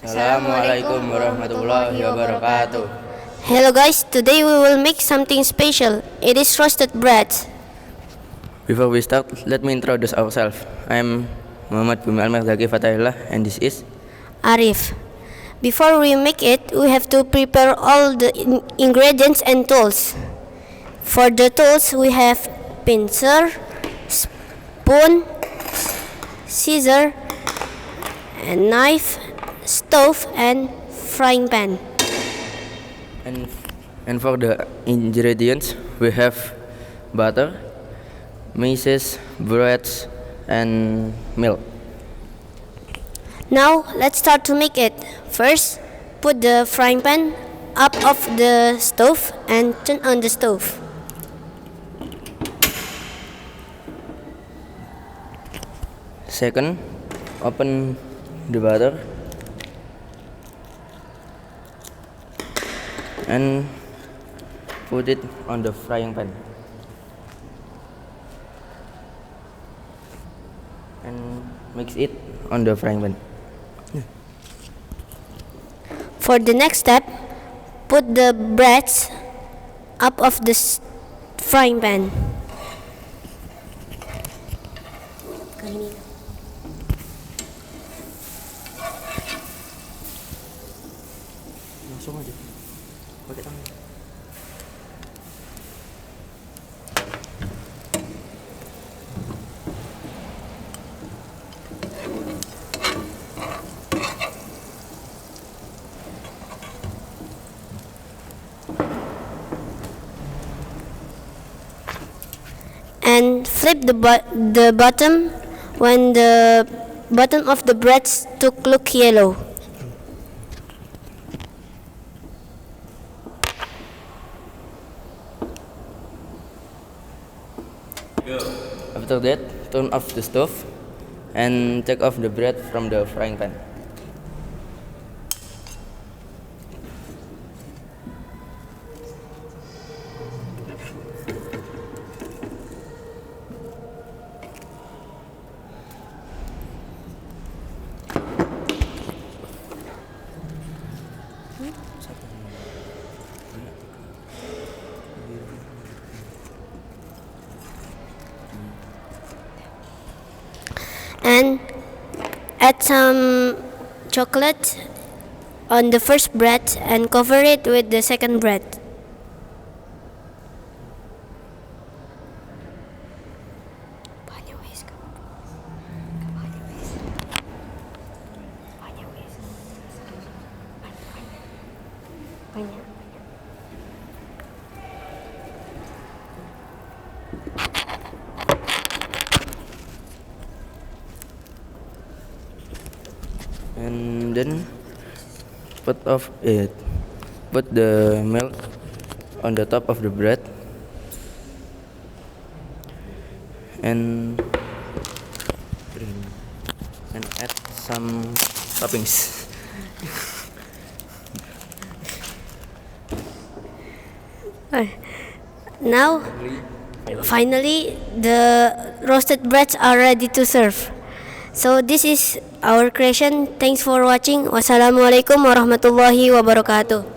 Assalamualaikum warahmatullahi wabarakatuh. Hello guys, today we will make something special. It is roasted bread. Before we start, let me introduce ourselves. I'm Muhammad Bumi Almerdaki Fatahillah and this is Arief. Before we make it, we have to prepare all the ingredients and tools. For the tools, we have pincer, spoon, scissor, and knife, stove, and frying pan. and for the ingredients we have butter, maize, breads, and milk. Now, let's start to make it. First, put the frying pan up of the stove and turn on the stove. Second, open the butter and put it on the frying pan and mix it on the frying pan. For the next step, put the breads up of the frying pan. Langsung aja pakai tangan. And flip the bottom when the bottom of the breads look yellow. After that, turn off the stove and take off the bread from the frying pan. And add some chocolate on the first bread and cover it with the second bread. And then put the milk on the top of the bread and add some toppings. Now, finally, the roasted breads are ready to serve. So this is our creation. Thanks for watching. Wassalamualaikum warahmatullahi wabarakatuh.